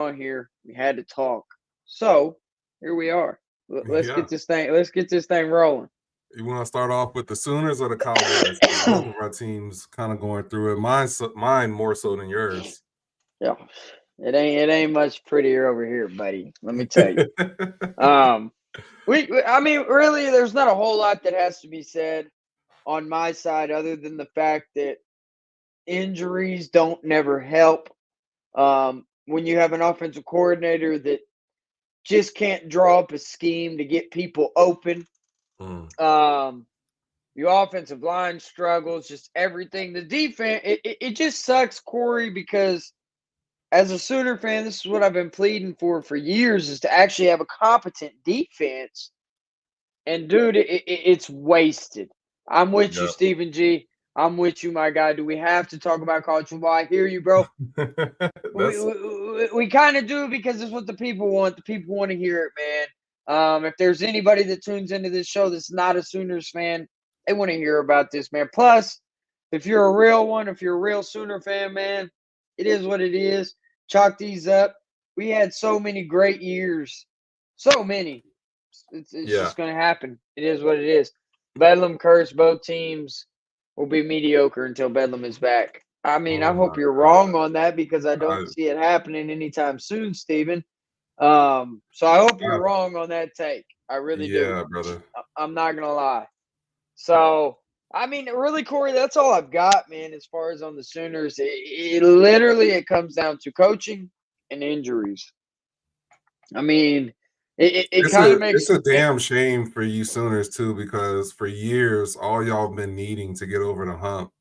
on here. We had to talk. So here we are. Let's Yeah. get this thing. Let's get this thing rolling. You want to start off with the Sooners or the Cowboys? Because both of our teams kind of going through it. Mine more so than yours. Yeah, it ain't much prettier over here, buddy. Let me tell you. Um, I mean, really, there's not a whole lot that has to be said on my side, other than the fact that injuries don't never help. When you have an offensive coordinator that just can't draw up a scheme to get people open. Mm. Your offensive line struggles, just everything. The defense, it just sucks, Corey, because as a Sooner fan, this is what I've been pleading for years, is to actually have a competent defense. And dude, it's wasted. I'm with you, Yeah. Stephen G. I'm with you, my guy. Do we have to talk about college football? I hear you, bro. We That's we, we kind of do, because it's what the people want. The people want to hear it, man. If there's anybody that tunes into this show that's not a Sooners fan, they want to hear about this, man. Plus, if you're a real one, if you're a real Sooner fan, man, it is what it is. Chalk these up. We had so many great years, so many. It's yeah. just going to happen. It is what it is. Bedlam curse. Both teams will be mediocre until Bedlam is back. I mean, I Oh my hope you're God. wrong on that, because I I, don't see it happening anytime soon, Steven. So I hope you're wrong on that take. I really do. yeah, brother. I'm not gonna lie. So I mean, really, Corey, that's all I've got, man. As far as on the Sooners, it literally it comes down to coaching and injuries. I mean, it It's kind of a makes it. damn shame for you Sooners too, because for years all y'all been needing to get over the hump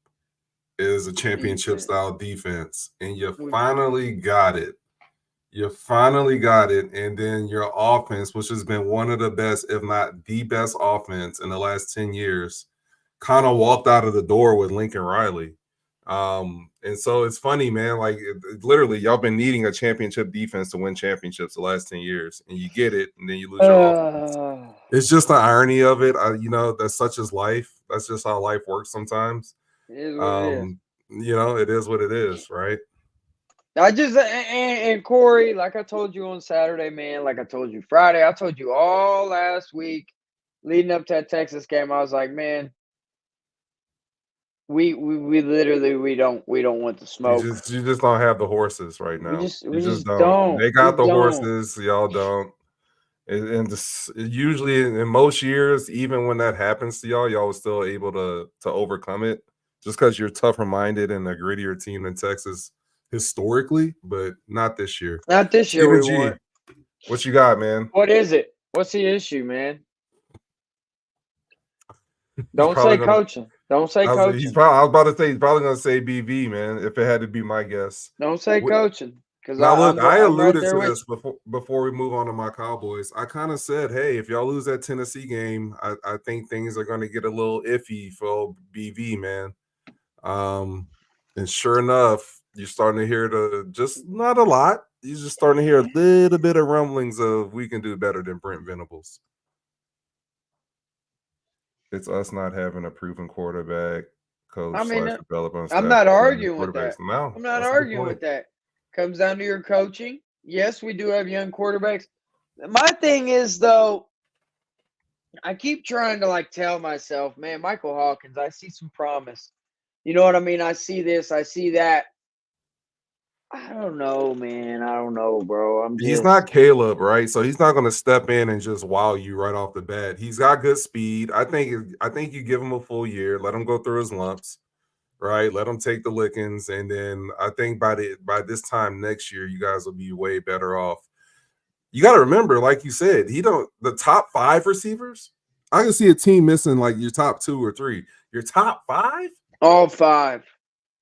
is a championship Defense. style defense, and you We, finally got it. You finally got it, and then your offense, which has been one of the best, if not the best offense in the last 10 years, kind of walked out of the door with Lincoln Riley. And so it's funny, man. Like literally, y'all been needing a championship defense to win championships the last 10 years, and you get it, and then you lose your offense. uh, It's just the irony of it. That's such as life. That's just how life works sometimes. it is what it is. Um, it is what it is, right? I just and Corey, like I told you on Saturday, man, like I told you Friday, I told you all last week, leading up to that Texas game. I was like, man, we literally we don't want the You smoke. just you just don't have the horses right We now. just You we just just don't. don't. They We got the don't. horses, y'all don't. And usually in most years, even when that happens to y'all are still able to overcome it, just because you're tougher minded and a grittier team than Texas historically, but not this year. Not this year. Stephen We G, want. what you got, man? What is it? What's the issue, man? He's Don't probably say gonna. coaching. Don't say He's coaching. probably. I was about to say he's probably gonna say BV, man. If it had to be my guess. Don't say coaching. Because Now look, I I'm right alluded there to with this before we move on to my Cowboys. I kind of said, hey, if y'all lose that Tennessee game, I think things are going to get a little iffy for BV, man. And sure enough, you're starting to hear just not a lot. You're just starting to hear a little bit of rumblings of we can do better than Brent Venables. It's us not having a proven quarterback you. I coach mean, slash developer on I'm staff not playing arguing with quarterbacks. that. No, I'm not that's a good arguing point. with that. Comes down to your coaching. Yes, we do have young quarterbacks. My thing is, though, I keep trying to like tell myself, man, Michael Hawkins, I see some promise. You know what I mean? I see this, I see that. I don't know, man. I don't know, bro. I'm He's just not Caleb, right? So he's not going to step in and just wow you right off the bat. He's got good speed. I think you give him a full year, let him go through his lumps, right? Let him take the lickings, and then I think by this time next year, you guys will be way better off. You got to remember, like you said, he don't the top 5 receivers. I can see a team missing like your top 2 or 3. Your top 5. all five.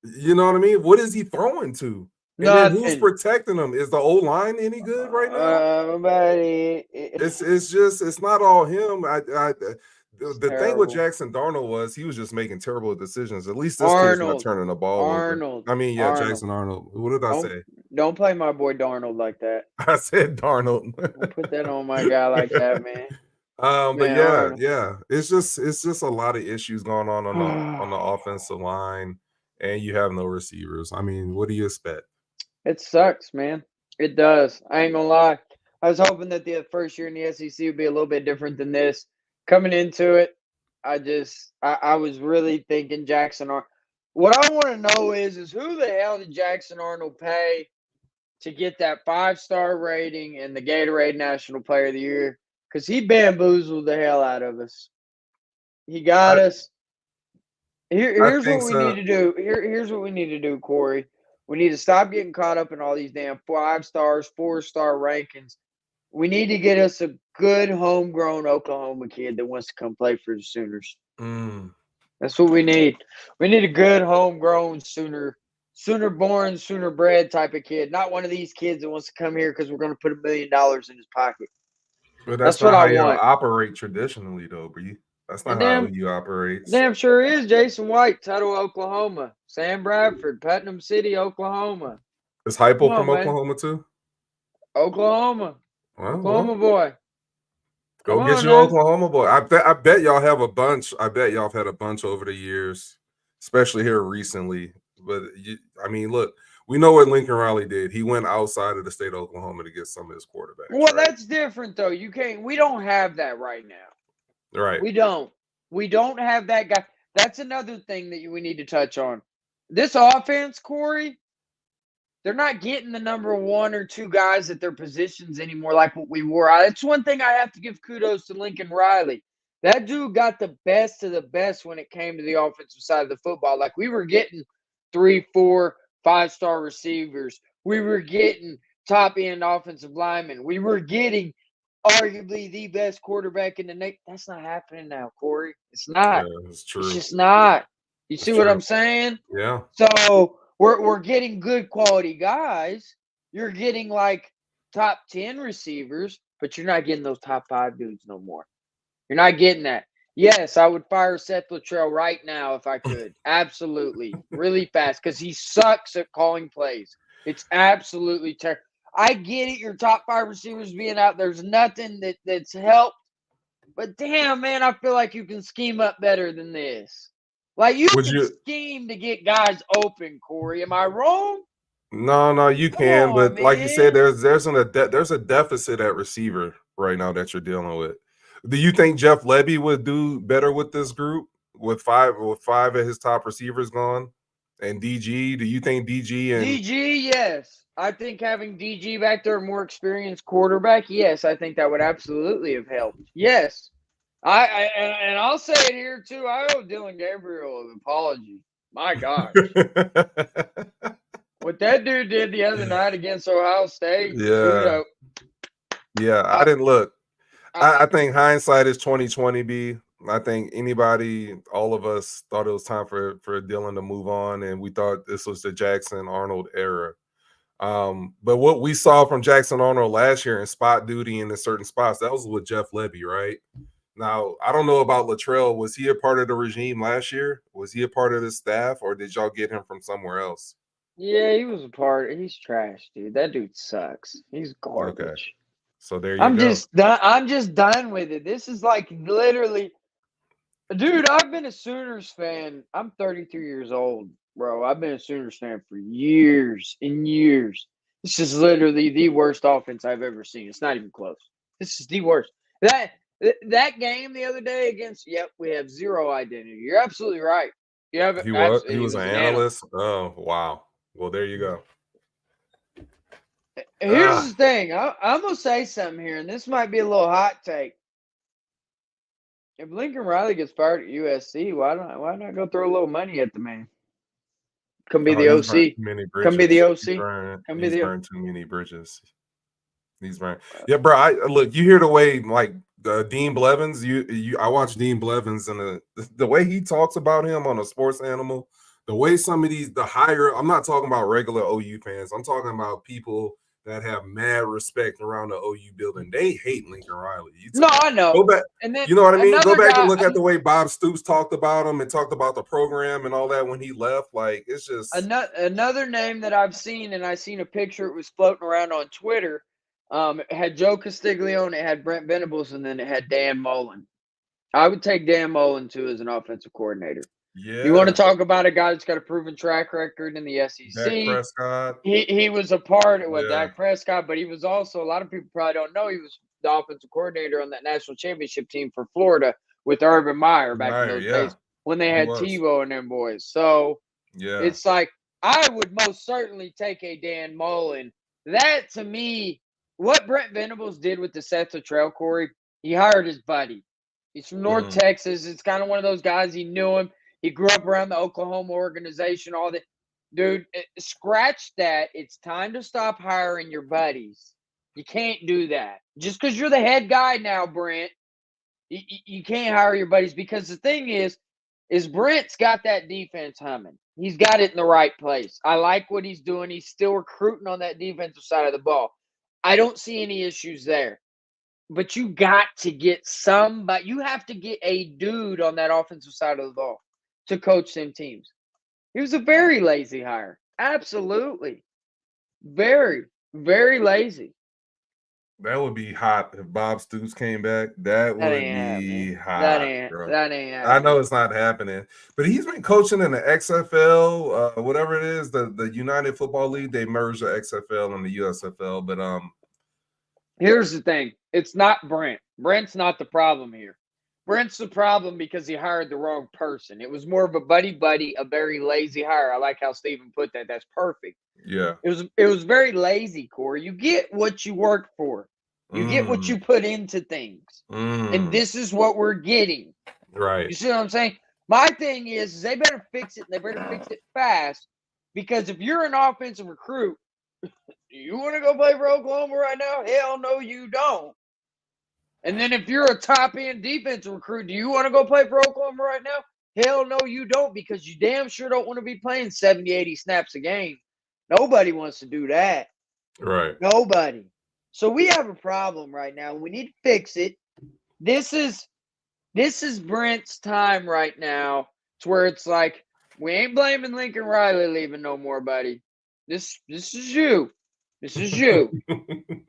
You know what I mean? What is he throwing to? And then who's Nothing. protecting him? Is the O line any good right now? Buddy, It's not all him. it's The thing with terrible. Jackson Darnold was he was just making terrible decisions. At least this kid's not Arnold, turning the ball over. Arnold, I mean, yeah, Arnold. Jackson Arnold. What did I Don't say? don't play my boy Darnold like that. I said Darnold. Don't put that on my guy like that, man. But Man, yeah, Arnold. yeah. It's just a lot of issues going on the offensive line, and you have no receivers. I mean, what do you expect? It sucks, man. It does. I ain't gonna lie. I was hoping that the first year in the SEC would be a little bit different than this. Coming into it, I was really thinking Jackson Arnold. What I want to know is who the hell did Jackson Arnold pay to get that 5-star rating and the Gatorade National Player of the Year? Because he bamboozled the hell out of us. He got us. Here's think what we so. need to do. Here's what we need to do, Corey. We need to stop getting caught up in all these damn 5 stars, 4-star rankings. We need to get us a good homegrown Oklahoma kid that wants to come play for the Sooners. That's what we need. We need a good homegrown Sooner born, Sooner bred type of kid. Not one of these kids that wants to come here because we're going to put $1 million in his pocket. But That's not what how I y'all want. operate traditionally, though, Bree. That's not how OU operates. Damn sure is. Jason White, Tuttle, Oklahoma. Sam Bradford, Putnam City, Oklahoma. Is Hypo from Oklahoma too? Oklahoma. Oklahoma boy. Go get your Oklahoma boy. I bet y'all have a bunch. I bet y'all have had a bunch over the years, especially here recently. But I mean, look, we know what Lincoln Riley did. He went outside of the state of Oklahoma to get some of his quarterbacks. Well, that's different though. You can't. We don't have that right now. Right. We don't. We don't have that guy. That's another thing that we need to touch on. This offense, Corey, they're not getting the number 1 or 2 guys at their positions anymore like what we were. That's one thing I have to give kudos to Lincoln Riley. That dude got the best of the best when it came to the offensive side of the football. Like we were getting 3, 4, 5-star receivers. We were getting top-end offensive linemen. We were getting arguably the best quarterback in the nation. That's not happening now, Corey. It's not. Yeah, it's true. It's just not. You see what I'm saying? Yeah. So we're getting good quality guys. You're getting like top 10 receivers, but you're not getting those top 5 dudes no more. You're not getting that. Yes, I would fire Seth Luttrell right now if I could. Absolutely. Really fast because he sucks at calling plays. It's absolutely terrible. I get it. Your top 5 receivers being out, there's nothing that's helped. But damn, man, I feel like you can scheme up better than this. Like you can scheme to get guys open, Corey. Am I wrong? No, you can. But like you said, there's a deficit at receiver right now that you're dealing with. Do you think Jeff Lebby would do better with this group with five of his top receivers gone? And DG, do you think DG, yes. I think having DG back there, a more experienced quarterback, yes, I think that would absolutely have helped. Yes. And I'll say it here too. I owe Dylan Gabriel an apology. My gosh. What that dude did the other night against Ohio State. Yeah. I didn't look. I think hindsight is 2020, B. I think all of us thought it was time for Dylan to move on, and we thought this was the Jackson Arnold era. But what we saw from Jackson Arnold last year in spot duty and in certain spots, that was with Jeff Lebby, right? Now, I don't know about Luttrell. Was he a part of the regime last year? Was he a part of the staff, or did y'all get him from somewhere else? Yeah, he was a part. He's trash, dude. That dude sucks. He's garbage. Okay. So there you go. I'm just done with it. This is like literally, dude, I've been a Sooners fan. I'm 33 years old, bro. I've been a Sooners fan for years and years. This is literally the worst offense I've ever seen. It's not even close. This is the worst. That game the other day against, we have zero identity. You're absolutely right. He was an analyst? Oh, wow. Well, there you go. Here's the thing. I'm going to say something here, and this might be a little hot take. If Lincoln Riley gets fired at USC, why not go throw a little money at the man? Come be the OC. Come be the OC. Come be the OC. Too many bridges. He's right. Yeah, bro. Look, you hear the way like Dean Blevins. I watched Dean Blevins and the way he talks about him on a Sports Animal. The way some of the higher. I'm not talking about regular OU fans. I'm talking about people that have mad respect around the OU building. They hate Lincoln Riley. I know. Go back. And then, you know what I mean? Go back and look at the way Bob Stoops talked about him and talked about the program and all that when he left. Like, it's just another name that I've seen, and I seen a picture. It was floating around on Twitter. It had Joe Castiglione, it had Brent Venables, and then it had Dan Mullen. I would take Dan Mullen too as an offensive coordinator. You want to Yeah. talk about a guy that's got a proven track record in the Dak SEC? Prescott. He was a part of Yeah. Dak Prescott, but he was also, a lot of people probably don't know, he was the offensive coordinator on that national championship team for Florida with Urban Meyer back in those days when they He had was. Tebow and them boys. So Yeah. it's like, I would most certainly take a Dan Mullen. That, to me, what Brent Venables did with the Seth Luttrell, Corey, he hired his buddy. He's from North Texas. It's kind of one of those guys, he knew him. He grew up around the Oklahoma organization, all that. Dude, scratch that. It's time to stop hiring your buddies. You can't do that. Just because you're the head guy now, Brent, you can't hire your buddies, because the thing is Brent's got that defense humming. He's got it in the right place. I like what he's doing. He's still recruiting on that defensive side of the ball. I don't see any issues there. But you got to get somebody. You have to get a dude on that offensive side of the ball to coach them teams. He was a very lazy hire. Absolutely. Very, very lazy. That would be hot if Bob Stoops came back. That would be hot. That ain't happening. I know it's not happening, but he's been coaching in the XFL, whatever it is, the United Football League. They merged the XFL and the USFL. But here's the thing: it's not Brent. Brent's not the problem here. Brent's the problem because he hired the wrong person. It was more of a buddy, a very lazy hire. I like how Steven put that. That's perfect. Yeah. It was very lazy, Corey. You get what you work for. You get what you put into things. And this is what we're getting. Right. You see what I'm saying? My thing is they better fix it, and they better fix it fast. Because if you're an offensive recruit, you want to go play for Oklahoma right now? Hell no, you don't. And then if you're a top-end defensive recruit, do you want to go play for Oklahoma right now? Hell no, you don't, because you damn sure don't want to be playing 70, 80 snaps a game. Nobody wants to do that. Right. Nobody. So we have a problem right now. We need to fix it. This is Brent's time right now, to where it's like, we ain't blaming Lincoln Riley leaving no more, buddy. This is you. This is you.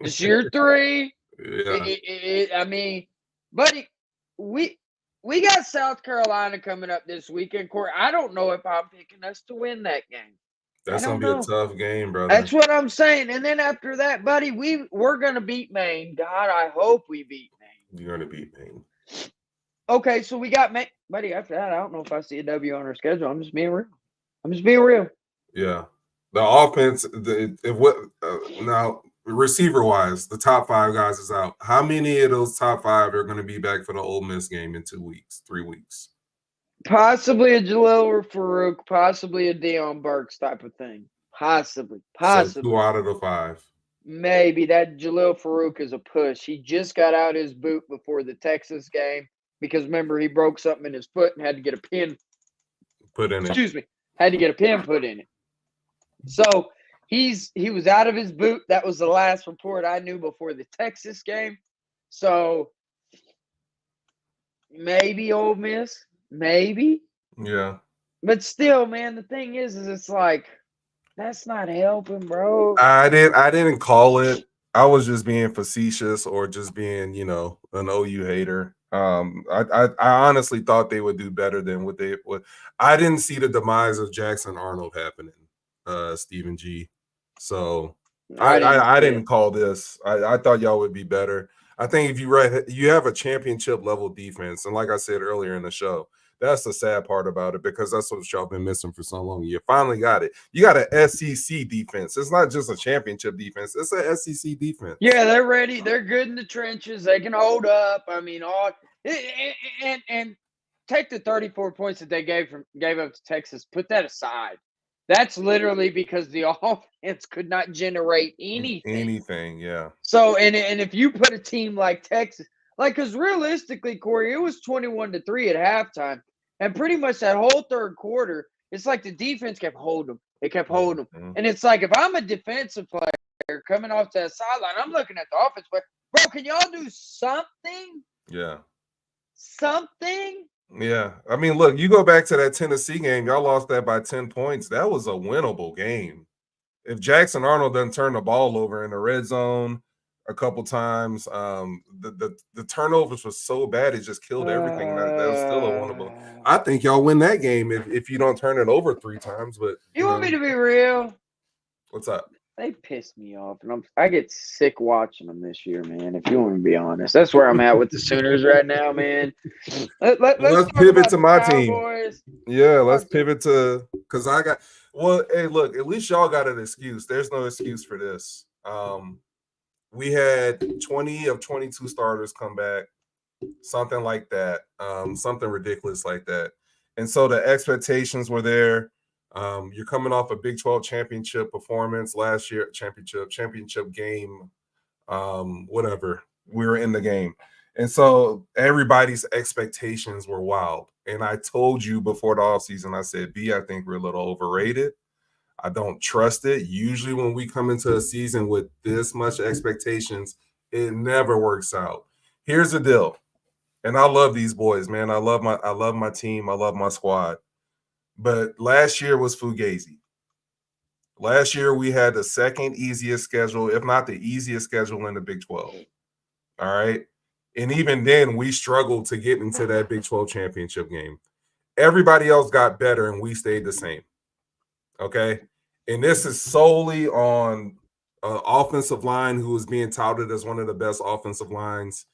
This is year 3. Yeah. I mean, buddy, we got South Carolina coming up this weekend, Corey. I don't know if I'm picking us to win that game. That's gonna be a tough game, brother. That's what I'm saying. And then after that, buddy, we're gonna beat Maine. God, I hope we beat Maine. You're gonna beat Maine. Okay, so we got Maine, buddy. After that, I don't know if I see a W on our schedule. I'm just being real. Yeah, the offense. Now receiver wise, the top 5 guys is out. How many of those top 5 are going to be back for the Ole Miss game in 2 weeks, 3 weeks? Possibly a Jalil Farouk, possibly a Deion Burks type of thing. Possibly. So 2 out of the 5. Maybe that Jalil Farouk is a push. He just got out his boot before the Texas game because, remember, he broke something in his foot and had to get a pin put in it. Excuse me. Had to get a pin put in it. So he was out of his boot. That was the last report I knew before the Texas game. So maybe Ole Miss. Maybe. Yeah. But still, man, the thing is it's like, that's not helping, bro. I didn't call it. I was just being facetious or just being, an OU hater. I honestly thought they would do better than what they would. I didn't see the demise of Jackson Arnold happening, Stephen G. So I didn't call this. I thought y'all would be better. I think if you have a championship level defense, and like I said earlier in the show, that's the sad part about it, because that's what y'all been missing for so long. You finally got it. You got an SEC defense. It's not just a championship defense. It's an SEC defense. Yeah, they're ready. They're good in the trenches. They can hold up. I mean, and take the 34 points that they gave up to Texas. Put that aside. That's literally because the offense could not generate anything. Anything, yeah. So, and if you put a team like Texas, because realistically, Corey, it was 21-3 at halftime, and pretty much that whole third quarter, it's like the defense kept holding them. They kept holding them, and it's like, if I'm a defensive player coming off that sideline, I'm looking at the offense player, bro. Can y'all do something? Yeah. Something. Yeah, I mean, look, you go back to that Tennessee game, y'all lost that by 10 points. That was a winnable game. If Jackson Arnold doesn't turn the ball over in the red zone, a couple times. The turnovers were so bad it just killed everything. That was still a winnable. I think y'all win that game if you don't turn it over 3 times. But you want me to be real? What's up? They piss me off, and I get sick watching them this year, man. If you want to be honest, that's where I'm at with the Sooners right now, man. Let's pivot to my team. Cowboys. Yeah, let's pivot to because I got. Well, hey, look, at least y'all got an excuse. There's no excuse for this. We had 20 of 22 starters come back, something like that, something ridiculous like that, and so the expectations were there. You're coming off a Big 12 championship performance last year, championship game, whatever. We were in the game. And so everybody's expectations were wild. And I told you before the offseason, I said, B, I think we're a little overrated. I don't trust it. Usually when we come into a season with this much expectations, it never works out. Here's the deal. And I love these boys, man. I love my team. I love my squad. But last year was Fugazi. Last year we had the second easiest schedule, if not the easiest schedule in the Big 12. All right. And even then, we struggled to get into that Big 12 championship game. Everybody else got better, and we stayed the same. Okay. And this is solely on offensive line who is being touted as one of the best offensive lines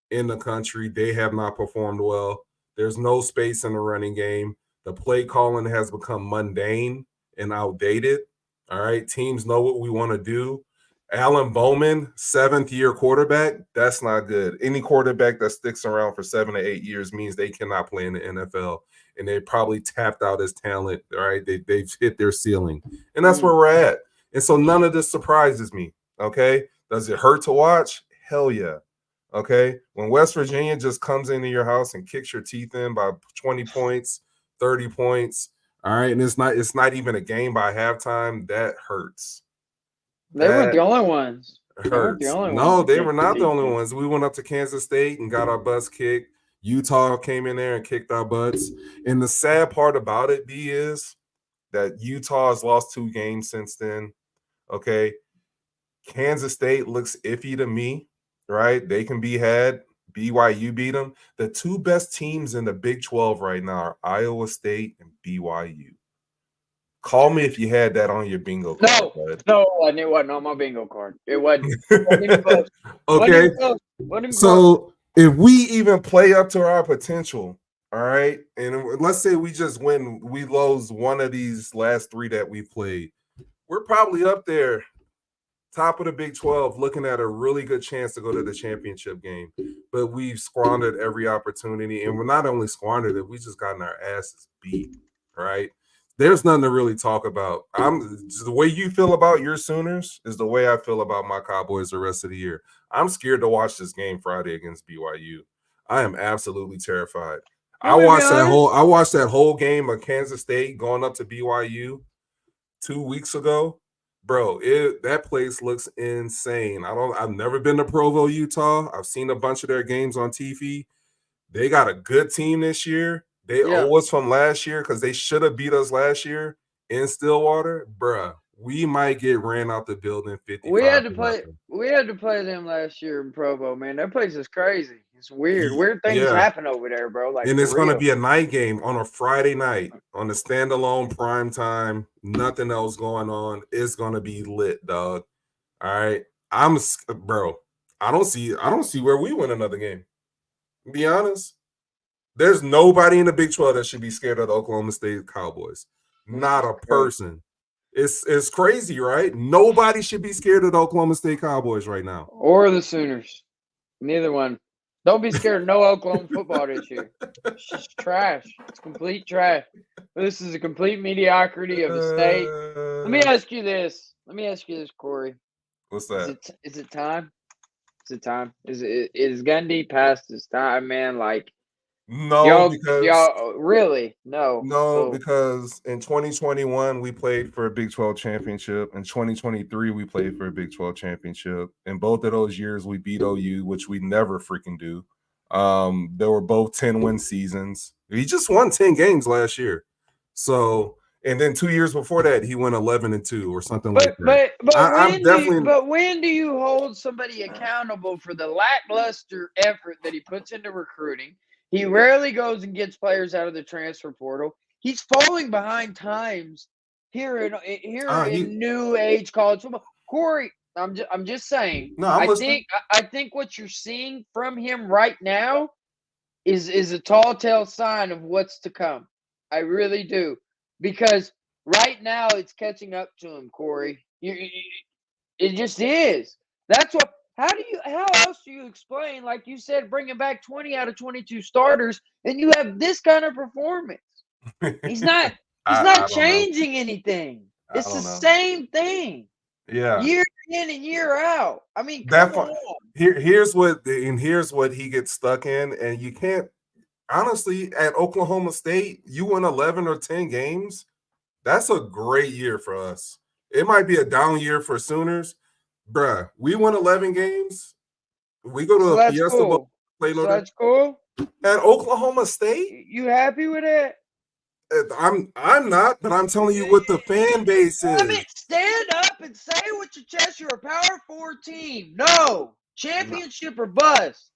in the country. They have not performed well. There's no space in the running game. The play calling has become mundane and outdated. All right. Teams know what we want to do. Alan Bowman, 7th-year quarterback, that's not good. Any quarterback that sticks around for 7 to 8 years means they cannot play in the NFL, and they probably tapped out his talent, all right? They've hit their ceiling, and that's where we're at. And so none of this surprises me, okay? Does it hurt to watch? Hell yeah, okay? When West Virginia just comes into your house and kicks your teeth in by 20 points, 30 points, all right, and it's not even a game by halftime, that hurts. They weren't the only ones. Hurts. They were not the only ones. We went up to Kansas State and got our butts kicked. Utah came in there and kicked our butts. And the sad part about it, B, is that Utah has lost 2 games since then. Okay. Kansas State looks iffy to me, right? They can be had. BYU beat them. The 2 best teams in the Big 12 right now are Iowa State and BYU. Call me if you had that on your bingo card. No, it wasn't on my bingo card. It wasn't. Okay. So if we even play up to our potential, all right, and let's say we just win, we lose one of these last 3 that we played, we're probably up there, top of the Big 12, looking at a really good chance to go to the championship game. But we've squandered every opportunity, and we're not only squandered it, we just gotten our asses beat, right? There's nothing to really talk about. The way you feel about your Sooners is the way I feel about my Cowboys the rest of the year. I'm scared to watch this game Friday against BYU. I am absolutely terrified. I watched that whole game of Kansas State going up to BYU 2 weeks ago. Bro, that place looks insane. I've never been to Provo, Utah. I've seen a bunch of their games on TV. They got a good team this year. They owe us from last year because they should have beat us last year in Stillwater. Bruh, we might get ran out the building 55. We had to play them last year in Provo, man. That place is crazy. It's weird. Weird things happen over there, bro. Like, and it's going to be a night game on a Friday night on a standalone prime time. Nothing else going on. It's going to be lit, dog. All right. Bro, I don't see where we win another game. To be honest. There's nobody in the Big 12 that should be scared of the Oklahoma State Cowboys. Not a person. It's crazy, right? Nobody should be scared of the Oklahoma State Cowboys right now. Or the Sooners. Neither one. Don't be scared of no Oklahoma football this year. It's just trash. It's complete trash. This is a complete mediocrity of a state. Let me ask you this, Corey. What's that? Is it time? Is it time? Is Gundy past his time, man? Like, no, because in 2021 we played for a Big 12 championship. In 2023 we played for a Big 12 championship. In both of those years we beat OU, which we never freaking do. They were both 10-win seasons. He just won 10 games last year. So, And then 2 years before that, he went 11-2 or something like that. I'm definitely. When do you hold somebody accountable for the lackluster effort that he puts into recruiting? He rarely goes and gets players out of the transfer portal. He's falling behind times here in new age college football. Corey, I'm just saying. No, I'm listening. I think what you're seeing from him right now is a tall tale sign of what's to come. I really do. Because right now it's catching up to him, Corey. It just is. That's what. How else do you explain, like you said, bringing back 20 out of 22 starters, and you have this kind of performance? He's not. He's not changing anything. It's the same thing. Yeah. Year in and year out. I mean, here's what he gets stuck in, and you can't. Honestly, at Oklahoma State, you win 11 or 10 games. That's a great year for us. It might be a down year for Sooners. Bruh, we win 11 games. We go to a Fiesta Bowl. That's cool. At Oklahoma State? You happy with it? I'm not, but I'm telling you what the fan base is. I mean, stand up and say with your chest you're a Power 4 team. No. Championship or bust.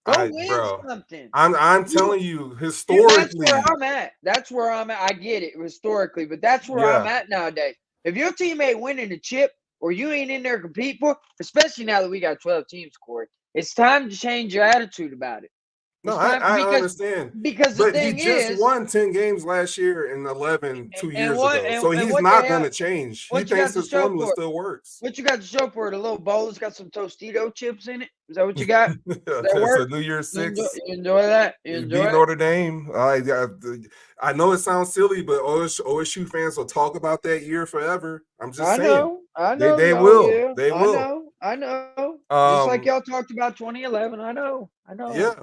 Go win something. I'm telling you, historically. That's where I'm at. That's where I'm at. I get it historically, but that's where I'm at nowadays. If your team ain't winning a chip or you ain't in there to compete for, especially now that we got 12 teams, Corey, it's time to change your attitude about it. No, I understand. Because the thing he just won 10 games last year and 11 2 years ago. So he's not going to change. He thinks his formula still works. What you got to show for it? A little bowl that's got some Tostito chips in it? Is that what you got? That's a New Year's Six. You enjoy that? You beat Notre Dame. I know it sounds silly, but OSU fans will talk about that year forever. I'm just saying. I know. They will. Yeah. They will. I know. Just like y'all talked about 2011. I know. Yeah,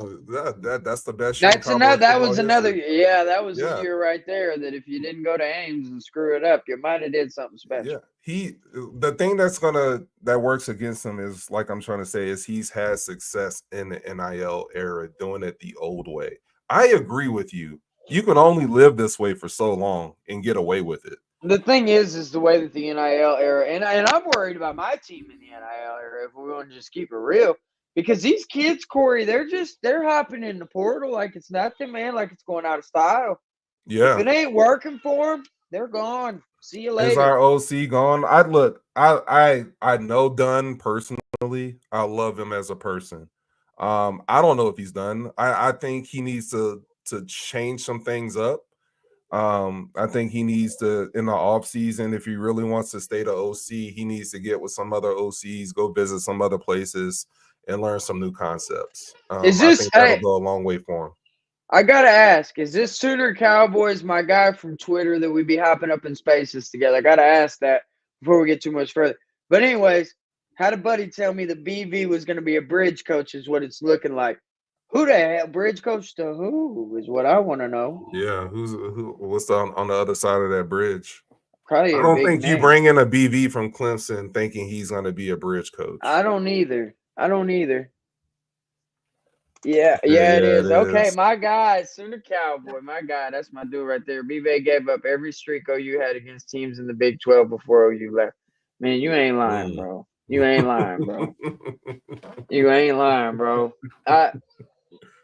that's the best year. That was a year right there that if you didn't go to Ames and screw it up, you might have did something special. Yeah. The thing that works against him is, like I'm trying to say, is he's had success in the NIL era doing it the old way. I agree with you. You can only live this way for so long and get away with it. The thing is the way that the NIL era, and I'm worried about my team in the NIL era if we want to just keep it real. Because these kids, Corey, they're hopping in the portal like it's nothing, man, like it's going out of style. Yeah. If it ain't working for them, they're gone. See you later. Is our OC gone? I know Dunn personally. I love him as a person. I don't know if he's done. I think he needs to change some things up. I think he needs to, in the off season, if he really wants to stay the OC, he needs to get with some other OCs, go visit some other places, and learn some new concepts. I think that'll go a long way for him. I gotta ask, is this Sooner Cowboys my guy from Twitter that we be hopping up in spaces together? I gotta ask that before we get too much further. But anyways, had a buddy tell me that BV was gonna be a bridge coach is what it's looking like. Who the hell bridge coach to who is what I want to know. Yeah, what's on the other side of that bridge? Probably I don't think you bring in a BV from Clemson thinking he's going to be a bridge coach. I don't either. Yeah, it is. Okay, my guy, Sooner Cowboy, my guy. That's my dude right there. BV gave up every streak OU had against teams in the Big 12 before OU left. Man, you ain't lying, bro. You ain't lying, bro. You ain't lying, bro.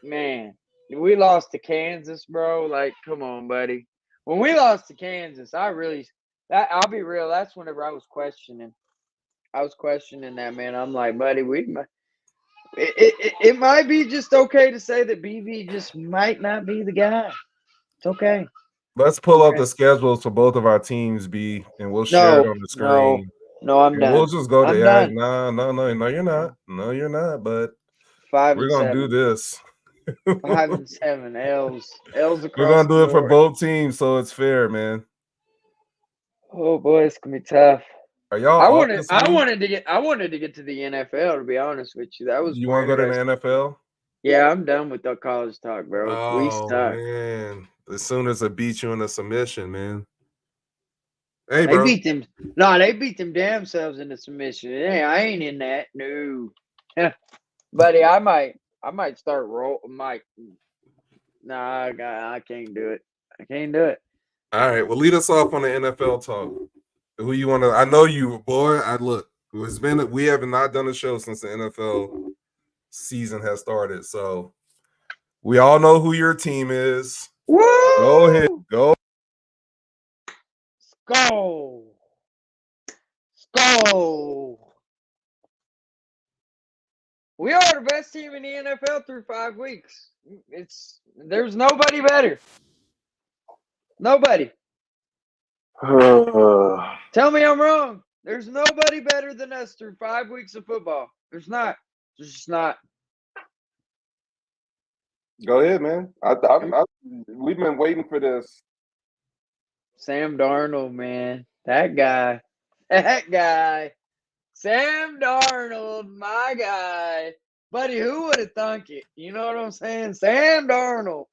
Man, we lost to Kansas, bro. Like, come on, buddy. When we lost to Kansas, I'll be real. That's whenever I was questioning. That, man. I'm like, buddy, it might be just okay to say that BV just might not be the guy. It's okay. Let's pull up the schedules for both of our teams, B, and we'll share it on the screen. No, I'm done. We'll just go there. No, you're not. No, you're not. But 5 we're gonna do this. 5 and 7 L's across. We're gonna do it for both teams, so it's fair, man. Oh boy, it's gonna be tough. Are y'all? I wanted to get to the NFL. To be honest with you, that was. You want to go to the NFL? Yeah, I'm done with the college talk, bro. Oh, we stuck. Man, as soon as I beat you in a submission, man. Hey, bro. They beat them damn selves in the submission. Hey, I ain't in that. No, buddy. I might start roll. Nah, I can't do it. All right. Well, lead us off on the NFL talk. Who you want to? I know you, boy. It's been we have not done a show since the NFL season has started. So we all know who your team is. Woo! Go ahead. Go. Go. Go. We are the best team in the NFL through 5 weeks. There's nobody better. Nobody. Tell me I'm wrong. There's nobody better than us through 5 weeks of football. There's not. There's just not. Go ahead, man. We've been waiting for this. Sam Darnold, man. That guy. That guy. Sam Darnold, my guy. Buddy, who would have thunk it? You know what I'm saying? Sam Darnold.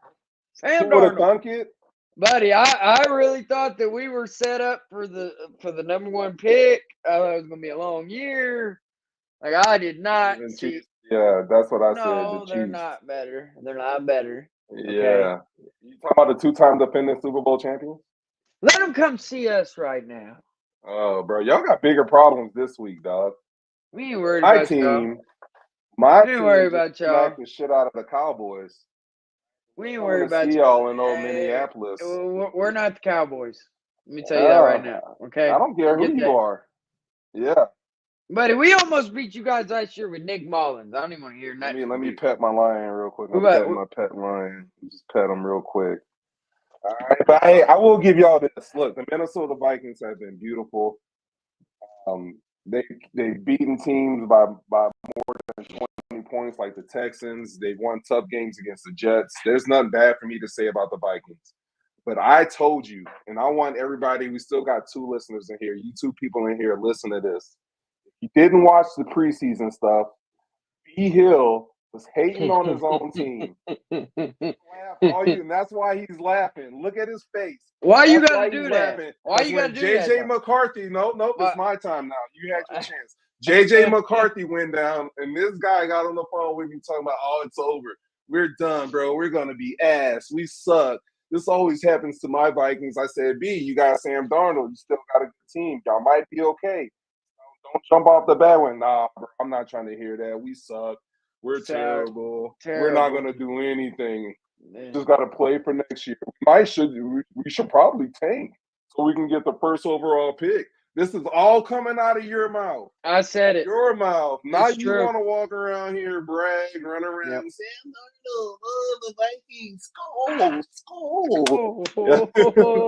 Sam Who would have Darnold. thunk it? Buddy, I really thought that we were set up for the number one pick. I thought it was gonna be a long year. Like I did not The see. Chiefs. Yeah, that's what I said. No, The they're Chiefs. not better. They're not better. Yeah. You talking about the 2-time defending Super Bowl champion? Let them come see us right now. Oh, bro, y'all got bigger problems this week, dog. We ain't worried My about y'all. team. My We ain't team worried just about y'all. smacked the shit out of the Cowboys. We ain't I'm worried gonna about see y'all. y'all in old Minneapolis. We're not the Cowboys. Let me tell you that right now. Okay. I don't care who Get you that. are. Yeah. Buddy, we almost beat you guys last year with Nick Mullins. I don't even want to hear Let nothing. me pet my lion real quick. Who I'm about- petting my pet lion. Just pet him real quick. All right, but hey, I will give y'all this. Look, the Minnesota Vikings have been beautiful. They've beaten teams by more than 20 points, like the Texans. They've won tough games against the Jets. There's nothing bad for me to say about the Vikings. But I told you, and I want everybody, we still got 2 listeners in here. You 2 people in here, listen to this. If you didn't watch the preseason stuff, B. Hill was hating on his own team. And that's why he's laughing. Look at his face. Why you That's got why to do he's that? laughing. Why you got to do that? JJ McCarthy, nope, Why- it's my time now. You had your chance. JJ McCarthy went down, and this guy got on the phone with me talking about, oh, it's over. We're done, bro. We're going to be ass. We suck. This always happens to my Vikings. I said, B, you got Sam Darnold. You still got a good team. Y'all might be okay. Don't jump off the bad one. Nah, bro, I'm not trying to hear that. We suck. We're terrible. We're not going to do anything. Man. Just got to play for next year. We should probably tank so we can get the first overall pick. This is all coming out of your mouth. I said it. Your mouth. Now It's you true. want to walk around here, brag, run around, Yep. Sam Darnold, the Vikings, skull.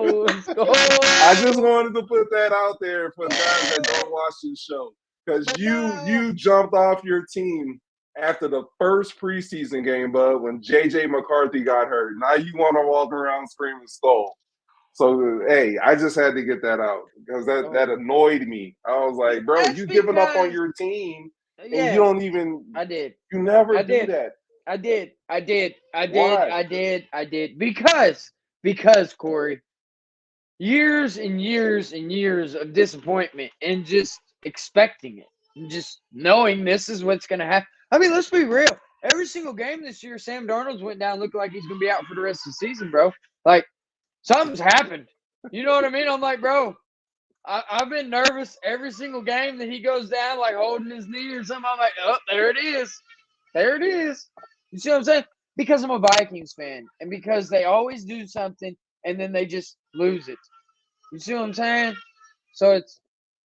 I just wanted to put that out there for guys that don't watch this show, because you jumped off your team after the first preseason game, bud, when JJ McCarthy got hurt. Now you want to walk around screaming skull. So, hey, I just had to get that out because that annoyed me. I was like, bro, That's you giving up on because- your team, and Yeah, you don't even. I did. You never I do did. that. I did. Why? I did. Because Corey, years and years and years of disappointment and just expecting it, and just knowing this is what's going to happen. I mean, let's be real. Every single game this year, Sam Darnold's went down looking like he's going to be out for the rest of the season, bro. Like, something's happened. You know what I mean? I'm like, bro, I've been nervous every single game that he goes down, like holding his knee or something. I'm like, oh, there it is. There it is. You see what I'm saying? Because I'm a Vikings fan and because they always do something and then they just lose it. You see what I'm saying? So it's,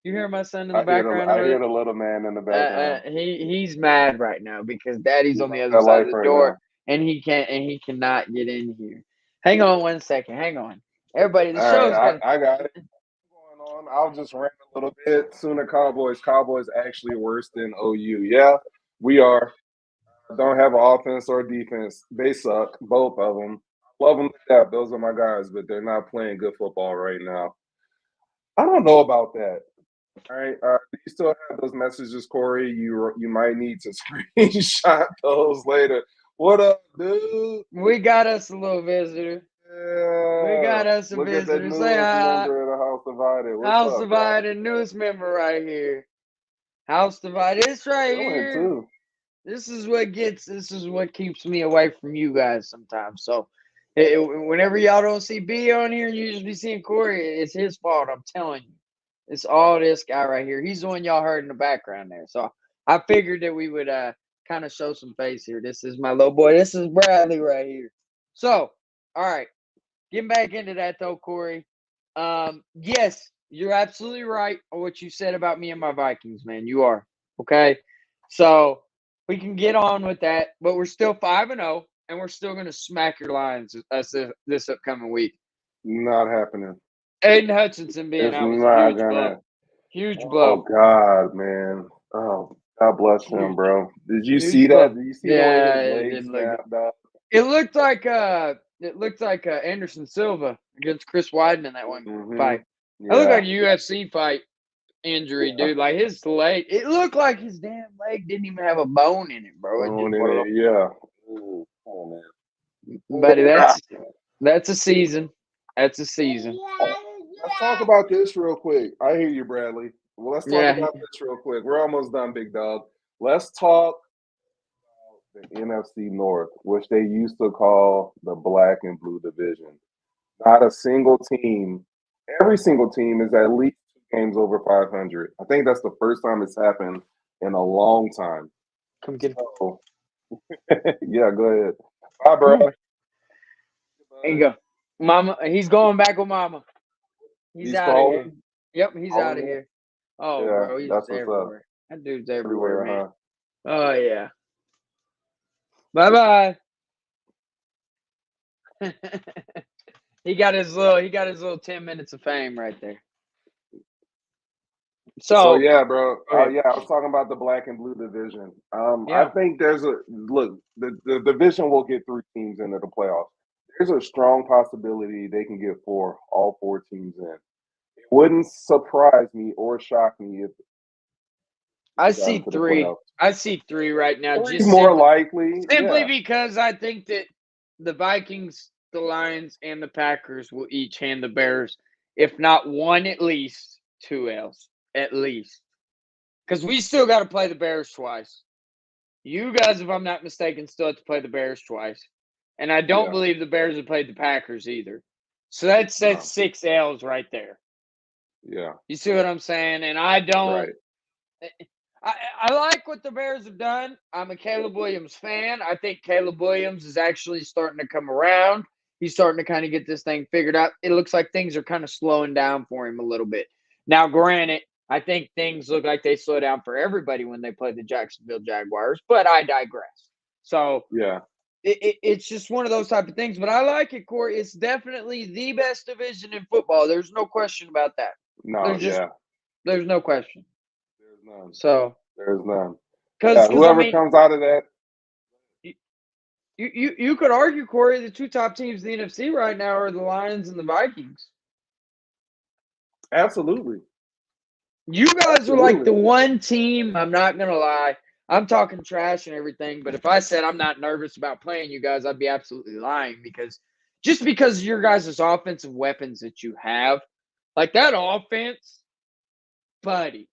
you hear my son in the background? I hear the little man in the background. He's mad right now because Daddy's on the other That side of life the right door and he cannot get in here. Hang on 1 second. Hang on. Everybody, the show's got. I got it. What's going on? I'll just rant a little bit. Sooner Cowboys actually worse than OU. Yeah, we are. Don't have an offense or defense. They suck, both of them. Love them to death. Those are my guys, but they're not playing good football right now. I don't know about that. All right. Do you still have those messages, Corey? You might need to screenshot those later. What up, dude? We got us a little visitor. Yeah. We got us a Look visitor. at the newest Say hi. member of the House Divided. What's House up, Divided, newest member right here. House Divided. It's right here. Too. This is what keeps me away from you guys sometimes. So Whenever y'all don't see B on here, and you just be seeing Corey. It's his fault. I'm telling you, it's all this guy right here. He's the one y'all heard in the background there. So I figured that we would kind of show some face here. This is my little boy. This is Bradley right here. So, all right, getting back into that though, Corey. Yes, you're absolutely right on what you said about me and my Vikings, man. You are okay. So we can get on with that, but we're still 5-0, and we're still going to smack your Lions this upcoming week. Not happening. Aiden Hutchinson being It's out was not a huge gonna. blow. Huge Oh blow. God, man. Oh, God bless him, bro. Did you Huge see blow. that? Did you see the Yeah, way it his legs didn't look snapped up? It looked like Anderson Silva against Chris Weidman in that one fight. Yeah. It looked like a UFC fight injury, dude. Like his leg, it looked like his damn leg didn't even have a bone in it, bro. Bone in it, yeah. Oh man. Buddy, that's a season. That's a season. Let's talk about this real quick. I hear you, Bradley. Well, let's talk Yeah. about this real quick. We're almost done, big dog. Let's talk about the NFC North, which they used to call the Black and Blue Division. Not a single team, every single team is at least 2 games over 500. I think that's the first time it's happened in a long time. Come get it. So, yeah, go ahead. Bye, bro. There you go. Mama, he's going back with Mama. He's out of here. calling? Yep, he's out of here. Oh, Yeah, bro, he's that's what's up. everywhere. That dude's everywhere, man. Everywhere, huh? Oh yeah. Bye bye. He got his little 10 minutes of fame right there. So So yeah, bro. Go ahead. Yeah, I was talking about the Black and Blue division. Yeah. I think there's a look. The division will get 3 teams into the playoffs. There's a strong possibility they can get all 4 teams in. It wouldn't surprise me or shock me if I they got see into the 3. playoffs. I see 3 right now. Three's Just more likely. simply Yeah. because I think that the Vikings, the Lions, and the Packers will each hand the Bears, if not one, at least 2 L's. At least. Because we still got to play the Bears twice. You guys, if I'm not mistaken, still have to play the Bears twice. And I don't Yeah. believe the Bears have played the Packers either. So that's No. 6 L's right there. Yeah. You see what I'm saying? And I don't Right. I like what the Bears have done. I'm a Caleb Williams fan. I think Caleb Williams is actually starting to come around. He's starting to kind of get this thing figured out. It looks like things are kind of slowing down for him a little bit. Now, granted, I think things look like they slow down for everybody when they play the Jacksonville Jaguars, but I digress. So Yeah. it's just one of those type of things. But I like it, Corey. It's definitely the best division in football. There's no question about that. No. There's no question. There's none. So There's none. because Whoever comes out of that. You could argue, Corey, the 2 top teams in the NFC right now are the Lions and the Vikings. Absolutely. You guys are like the one team, I'm not going to lie. I'm talking trash and everything, but if I said I'm not nervous about playing you guys, I'd be absolutely lying because your guys' offensive weapons that you have, like that offense, buddy,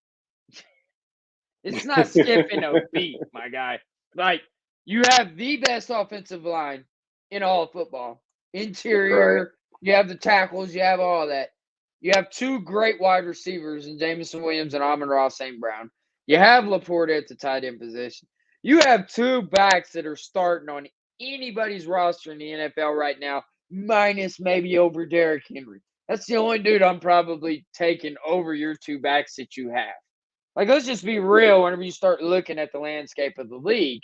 it's not skipping a beat, my guy. Like, you have the best offensive line in all of football. Interior, you have the tackles, you have all that. You have 2 great wide receivers in Jameson Williams and Amon-Ra St. Brown. You have Laporta at the tight end position. You have 2 backs that are starting on anybody's roster in the NFL right now, minus maybe over Derrick Henry. That's the only dude I'm probably taking over your 2 backs that you have. Like, let's just be real whenever you start looking at the landscape of the league.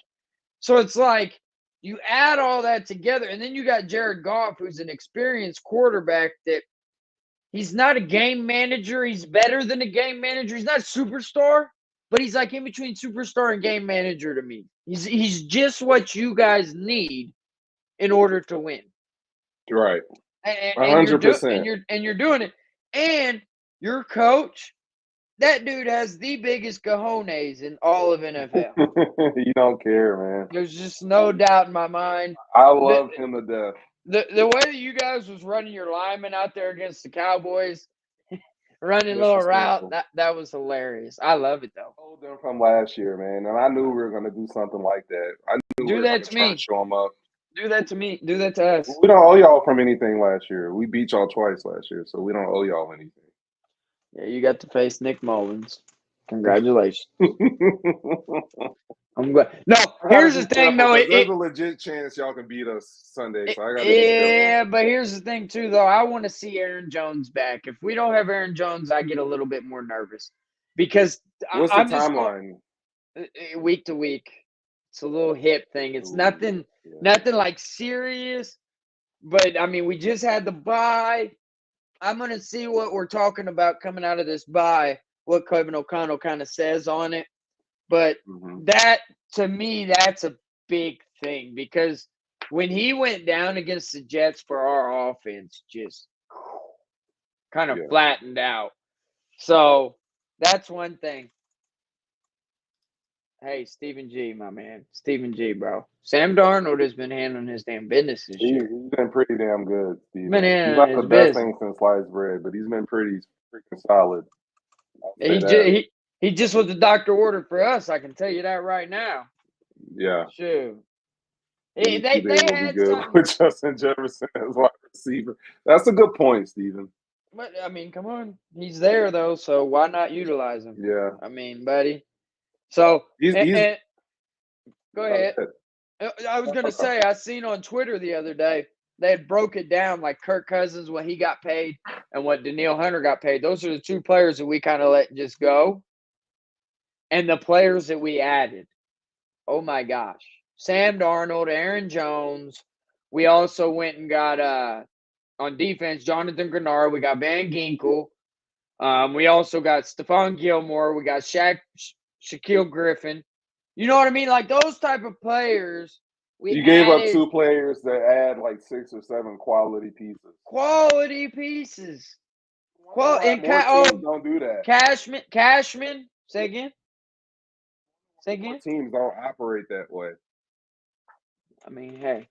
So it's like you add all that together, and then you got Jared Goff, who's an experienced quarterback that he's not a game manager. He's better than a game manager. He's not a superstar, but he's like in between superstar and game manager to me. He's just what you guys need in order to win. Right. And 100%. you're doing it. And your coach, that dude has the biggest cojones in all of NFL. You don't care, man. There's just no doubt in my mind. I love him to death. The way that you guys was running your linemen out there against the Cowboys, running a little route, that was hilarious. I love it though. I told them from last year, man, and I knew we were going to do something like that. I knew Do we were that going to to try me. and show them up. Do that to me. Do that to us. We don't owe y'all from anything last year. We beat y'all twice last year, so we don't owe y'all anything. Yeah, you got to face Nick Mullins. Congratulations. I'm glad. No, here's the thing, though. There's a legit chance y'all can beat us Sunday, so I got to be careful. Yeah, but here's the thing, too, though. I want to see Aaron Jones back. If we don't have Aaron Jones, I get a little bit more nervous because What's the I'm just timeline? week to week. It's a little hip thing. It's nothing like serious. But I mean, we just had the bye. I'm gonna see what we're talking about coming out of this bye. What Kevin O'Connell kind of says on it. But that, to me, that's a big thing because when he went down against the Jets for our offense, just kind of flattened out. So that's one thing. Hey, Stephen G, my man. Stephen G, bro. Sam Darnold has been handling his damn business this year. He's been pretty damn good, Steve. Been He's not handling the his best thing since sliced bread, but he's been pretty freaking solid. He just was the doctor ordered for us. I can tell you that right now. Yeah. Sure. They They will be had good something. with Justin Jefferson as wide receiver. That's a good point, Steven. But I mean, come on. He's there though, so why not utilize him? Yeah. I mean, buddy. So he's go ahead. I was gonna say I seen on Twitter the other day they had broke it down like Kirk Cousins, what he got paid, and what Danielle Hunter got paid. Those are the two players that we kind of let just go. And the players that we added. Oh my gosh. Sam Darnold, Aaron Jones. We also went and got on defense, Jonathan Grenard. We got Van Ginkel. We also got Stephon Gilmore. We got Shaquille Griffin. You know what I mean? Like those type of players. You gave up two players that add like 6 or 7 quality pieces. Don't do that. Cashman. Say again. Teams don't operate that way. I mean, hey,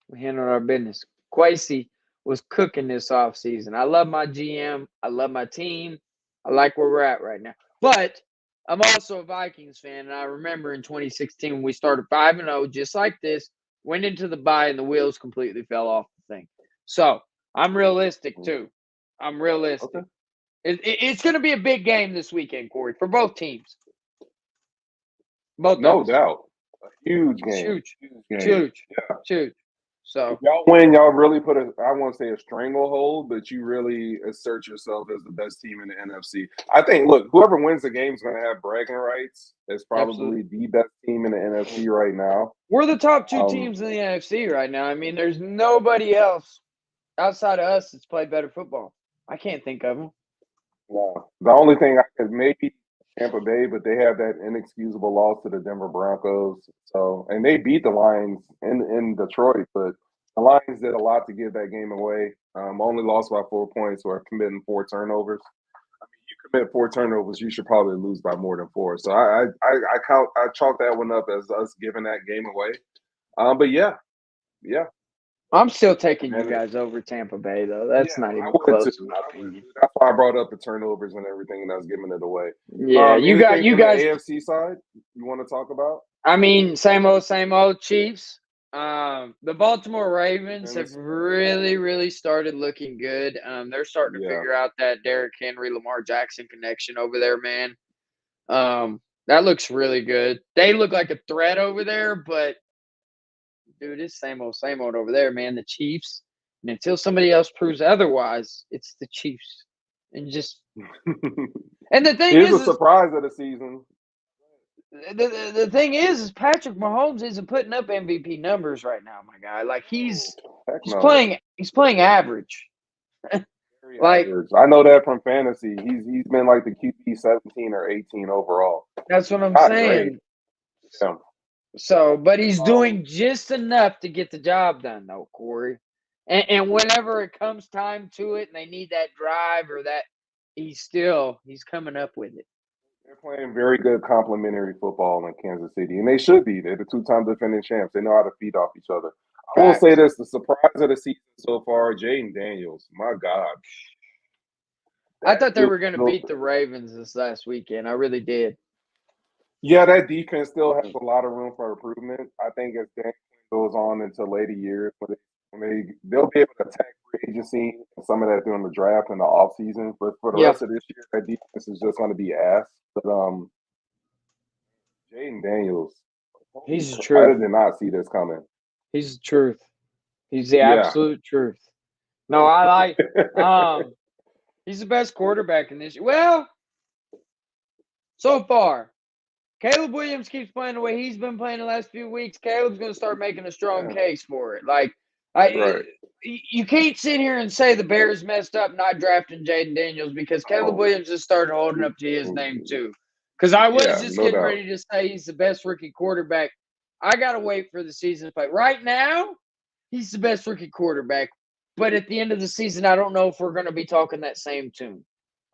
we handled our business. Kwesi was cooking this offseason. I love my GM. I love my team. I like where we're at right now. But I'm also a Vikings fan, and I remember in 2016 when we started 5-0, just like this, went into the bye, and the wheels completely fell off the thing. So I'm realistic, too. I'm realistic. Okay. It's going to be a big game this weekend, Corey, for both teams. No doubt. A huge game. Huge. So if y'all win, y'all really put I won't say a stranglehold, but you really assert yourself as the best team in the NFC. I think, look, whoever wins the game is going to have bragging rights. It's probably the best team in the NFC right now. We're the top 2 teams in the NFC right now. I mean, there's nobody else outside of us that's played better football. I can't think of them. No. The only thing I could maybe Tampa Bay, but they have that inexcusable loss to the Denver Broncos. So, and they beat the Lions in Detroit, but the Lions did a lot to give that game away. Only lost by 4 points or committing 4 turnovers. I mean, you commit 4 turnovers, you should probably lose by more than 4. So I chalk that one up as us giving that game away. But yeah. I'm still taking you guys over Tampa Bay, though. That's not even close in my opinion. That's why I brought up the turnovers and everything, and I was giving it away. Yeah, you guys. The AFC side, you want to talk about? I mean, same old Chiefs. The Baltimore Ravens have really started looking good. They're starting to figure out that Derrick Henry, Lamar Jackson connection over there, man. That looks really good. They look like a threat over there, but dude, it's same old over there, man. The Chiefs, and until somebody else proves otherwise, it's the Chiefs. And just and the thing is a surprise of the season. The thing is Patrick Mahomes isn't putting up MVP numbers right now, my guy. Like he's playing average. Like average. I know that from fantasy. He's been like the QB 17 or 18 overall. That's what I'm saying. Yeah. So, but he's doing just enough to get the job done, though, Corey. And whenever it comes time to it, and they need that drive or that, he's coming up with it. They're playing very good complementary football in Kansas City, and they should be. They're the 2-time defending champs. They know how to feed off each other. I will say this: the surprise of the season so far, Jaden Daniels. My God. I thought they were going to beat the Ravens this last weekend. I really did. Yeah, that defense still has a lot of room for improvement. I think as Dan goes on into later years, they'll be able to attack free agency and some of that during the draft and the offseason. But for the Yeah. rest of this year, that defense is just going to be ass. But Jaden Daniels, He's the I truth. did not see this coming. He's the truth. He's the Yeah. absolute truth. No, I like he's the best quarterback in this. Well, so far, Caleb Williams keeps playing the way he's been playing the last few weeks. Caleb's going to start making a strong case for it. Like, Right. You can't sit here and say the Bears messed up not drafting Jaden Daniels because Caleb Williams has started holding up to his name too. Because I was Yeah, just no getting doubt. ready to say he's the best rookie quarterback. I got to wait for the season to play. Right now, he's the best rookie quarterback. But at the end of the season, I don't know if we're going to be talking that same tune.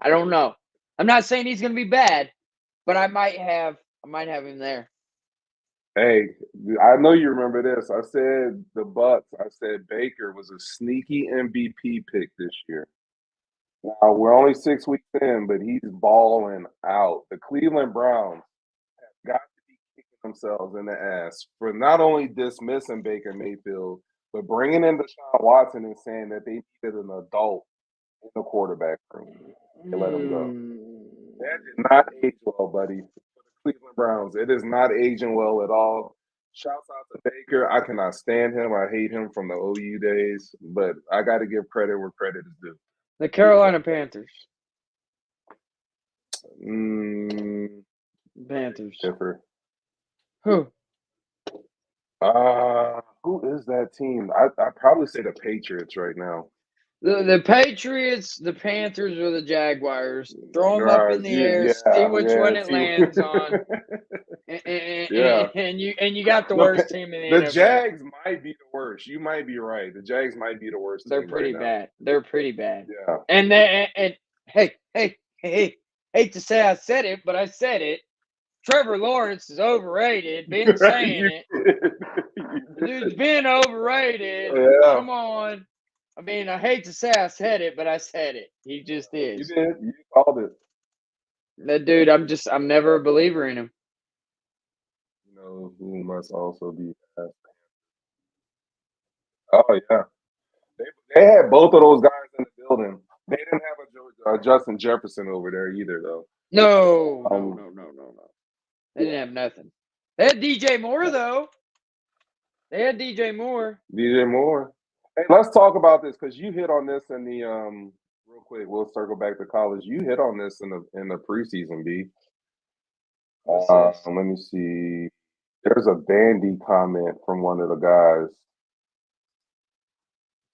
I don't know. I'm not saying he's going to be bad, but I might have him there. Hey, I know you remember this. I said the Bucks. I said Baker was a sneaky MVP pick this year. Now we're only 6 weeks in, but he's balling out. The Cleveland Browns have got to be kicking themselves in the ass for not only dismissing Baker Mayfield, but bringing in Deshaun Watson and saying that they needed an adult in the quarterback room. They let him go. That did not age well, buddy. Cleveland Browns. It is not aging well at all. Shouts out to Baker. I cannot stand him. I hate him from the OU days, but I got to give credit where credit is due. The Carolina Panthers. Panthers. Differ. Who? Who is that team? I'd probably say the Patriots right now. The Patriots, the Panthers, or the Jaguars. Throw them up in the air. See which one it lands on. And you got the worst team in the NFL. The Jags might be the worst. You might be right. The Jags might be the worst. They're team pretty right bad. They're pretty bad. Yeah. And hey, hate to say I said it, but I said it. Trevor Lawrence is overrated. Been saying it. Dude's been overrated. Yeah. Come on. I mean, I hate to say I said it, but I said it. He just is. You did. You called it. That dude, I'm never a believer in him. You know who must also be fast. Oh yeah, they had both of those guys in the building. They didn't have a Justin Jefferson over there either, though. No. They didn't have nothing. They had DJ Moore though. DJ Moore. Hey, let's talk about this because you hit on this in the real quick. We'll circle back to college. You hit on this in the preseason, B. Let me see. There's a Bandy comment from one of the guys.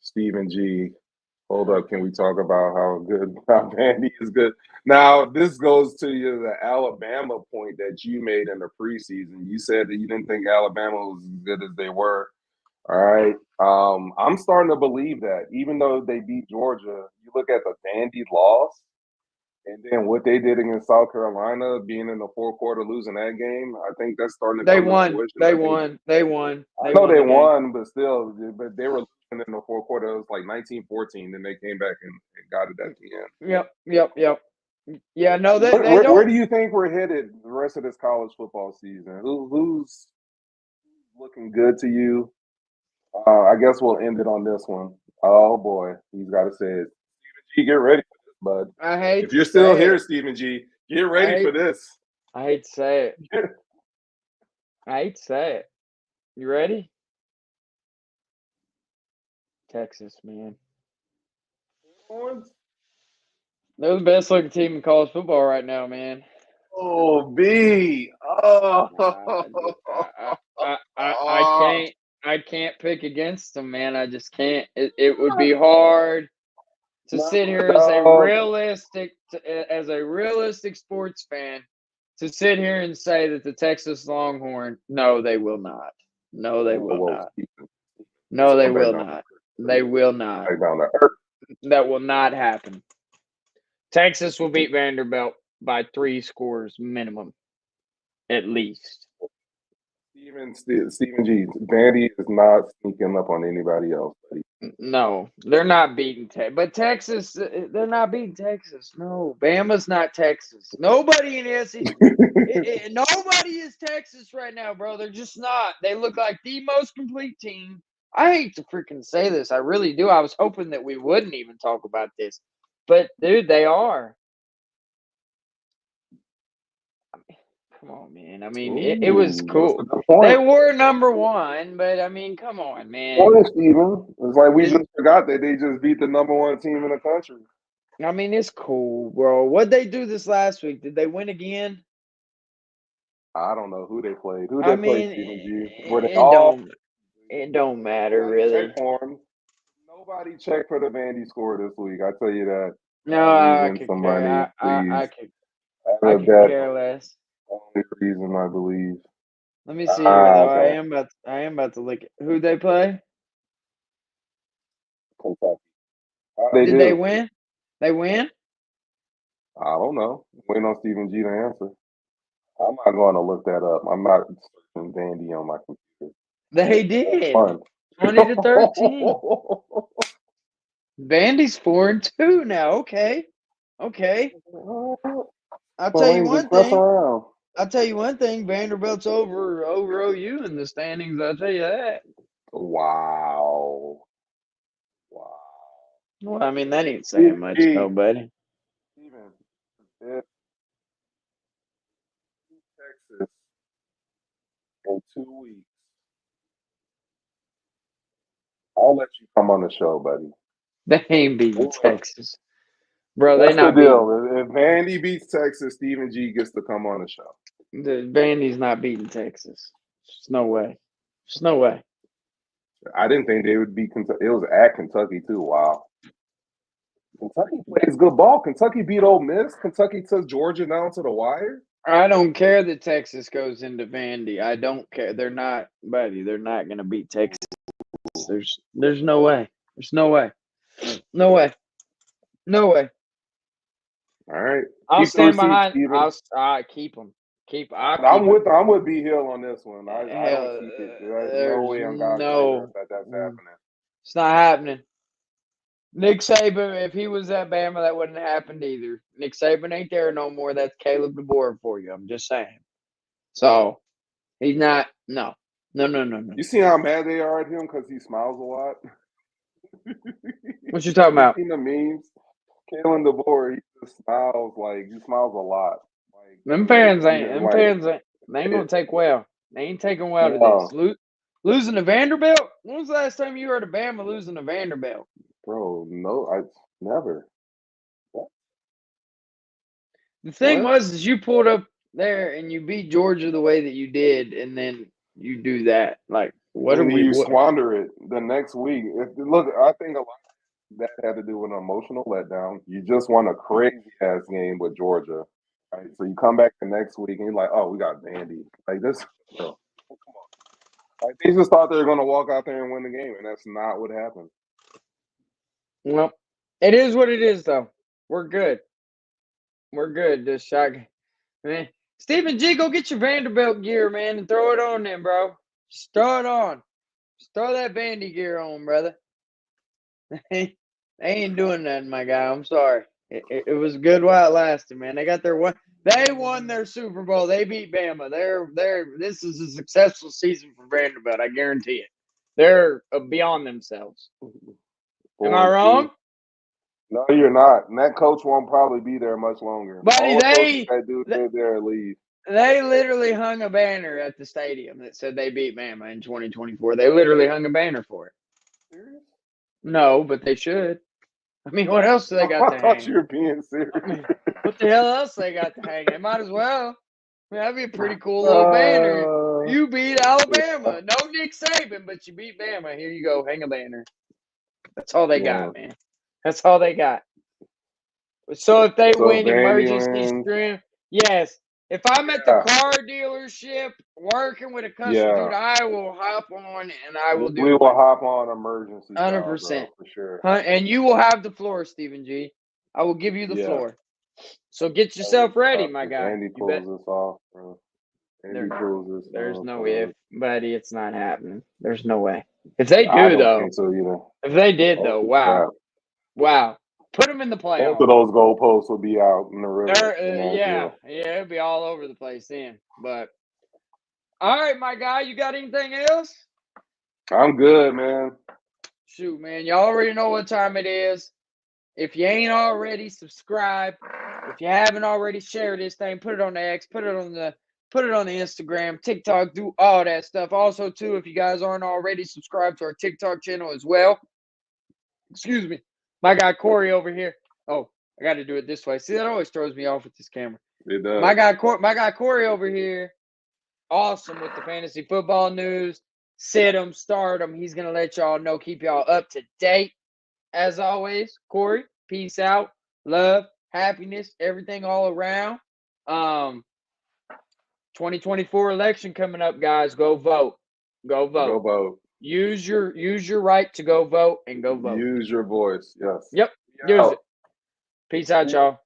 Stephen G. Hold up. Can we talk about how Bandy is good? Now, this goes to the Alabama point that you made in the preseason. You said that you didn't think Alabama was as good as they were. All right. I'm starting to believe that. Even though they beat Georgia, you look at the Bandy loss and then what they did against South Carolina, being in the fourth quarter, losing that game, I think that's starting to They come to won. fruition. They won. I know they won, but still, but they were losing in the fourth quarter. It was like 19-14, then they came back and got it at the end. Yep. Yeah, no, where do you think we're headed the rest of this college football season? Who's looking good to you? I guess we'll end it on this one. Oh boy, he's got to say it. Stephen G, get ready for this, bud. If you're still here, Stephen G, get ready for this. I hate to say it. You ready? Texas, man. They're the best looking team in college football right now, man. Oh, B. Oh. I can't pick against them, man. I just can't. It would be hard to sit here as a realistic sports fan to sit here and say that the Texas Longhorn. No, they will not. No, they will not. No, they will not. They will not. That will not happen. Texas will beat Vanderbilt by 3 scores minimum, at least. Stephen G. Vandy is not sneaking up on anybody else, buddy. No, they're not beating Texas. But Texas, they're not beating Texas. No, Bama's not Texas. Nobody in the SEC. Nobody is Texas right now, bro. They're just not. They look like the most complete team. I hate to freaking say this. I really do. I was hoping that we wouldn't even talk about this. But, dude, they are. Come on, man. I mean, it was cool. That's a good point. They were number one, but, I mean, come on, man. Point, Steven. It's like we just forgot that they just beat the number one team in the country. I mean, it's cool, bro. What'd they do this last week? Did they win again? I don't know who they played. Who I they played, mean, Stephen G? Were they all? It don't matter, Nobody really. checked for 'em. Nobody checked for the Vandy score this week. I tell you that. No, I Losing could somebody, care. I please. could care less. Only reason I believe. Let me see here, though. Okay. I am about to look at who they play. Kentucky. How'd they Did do? they win? They win? I don't know. Waiting on Stephen G to answer. I'm not going to look that up. I'm not searching Vandy on my computer. They did. Fun. 20-13. Vandy's 4-2 now. Okay. I'll tell you one thing. I'll tell you one thing. Vanderbilt's over OU in the standings. I'll tell you that. Wow. Well, I mean, that ain't saying much, though, buddy. Steven, if Texas in 2 weeks, I'll let you come on the show, buddy. They ain't beating Texas. Bro, That's they not the deal. If Vandy beats Texas, Stephen G gets to come on the show. Vandy's not beating Texas. There's no way. There's no way. I didn't think they would beat Kentucky. It was at Kentucky, too. Wow. Kentucky plays good ball. Kentucky beat Ole Miss. Kentucky took Georgia down to the wire. I don't care that Texas goes into Vandy. I don't care. They're not, buddy. They're not going to beat Texas. There's no way. There's no way. No way. No way. All right. I'll stand behind. I'll keep them. I'm with B Hill on this one. I don't keep it. There's no way I'm that's happening. It's not happening. Nick Saban, if he was at Bama, that wouldn't have happened either. Nick Saban ain't there no more. That's Caleb DeBoer for you. I'm just saying. So he's not. No. You see how mad they are at him because he smiles a lot? What you talking about? You seen the memes? Caleb DeBoer, he just smiles he smiles a lot. Them fans ain't. They ain't gonna take well. They ain't taking well to this. Losing to Vanderbilt. When was the last time you heard of Bama losing to Vanderbilt? Bro, no, I never. What? The thing was you pulled up there and you beat Georgia the way that you did, and then you do that. Like, what are we? You squander it the next week. Look, I think a lot of that had to do with an emotional letdown. You just won a crazy ass game with Georgia. Right, so you come back the next week and you're like, "Oh, we got Vandy." Like this, come on. Like they just thought they were going to walk out there and win the game, and that's not what happened. Well, it is what it is, though. We're good. Just shot, man. Stephen G, go get your Vanderbilt gear, man, and throw it on then, bro. Just throw it on. Just throw that Vandy gear on, brother. They ain't doing nothing, my guy. I'm sorry. It was good while it lasted, man. They got their one. They won their Super Bowl. They beat Bama. This is a successful season for Vanderbilt. I guarantee it. They're beyond themselves. Am I wrong? No, you're not. And that coach won't probably be there much longer. Buddy, they leave. They literally hung a banner at the stadium that said they beat Bama in 2024. They literally hung a banner for it. Serious? No, but they should. I mean, what else do they got to hang? I thought you were being serious. I mean, what the hell else they got to hang? They might as well. I mean, that'd be a pretty cool little banner. You beat Alabama. No Nick Saban, but you beat Bama. Here you go. Hang a banner. That's all they got, man. That's all they got. So if they win emergency stream, yes. If I'm at the car dealership working with a customer, dude, I will hop on and I will do it. We will hop on emergency. 100%. For sure. And you will have the floor, Stephen G. I will give you the floor. So get yourself ready, my guy. Andy pulls this off, bro. Andy proves this. There's no if, buddy. It's not happening. There's no way. If they I do, don't though, think so either. if they did, though, Holy wow. crap. Wow. Put them in the Both playoffs. of those goalposts will be out in the river. Yeah, it'd be all over the place then. But all right, my guy, you got anything else? I'm good, man. Shoot, man, y'all already know what time it is. If you ain't already, subscribe. If you haven't already, share this thing. Put it on the X. Put it on the Instagram, TikTok. Do all that stuff. Also, too, if you guys aren't already, subscribe to our TikTok channel as well. Excuse me. My guy Corey over here. Oh, I got to do it this way. See, that always throws me off with this camera. It does. My guy Corey over here. Awesome with the fantasy football news. Sit him, start him. He's gonna let y'all know, keep y'all up to date. As always, Corey, peace out, love, happiness, everything all around. 2024 election coming up, guys. Go vote. Go vote. Go vote. Use your right to go vote and go vote. Use your voice. Yes. Yep. Use it. Peace out, y'all.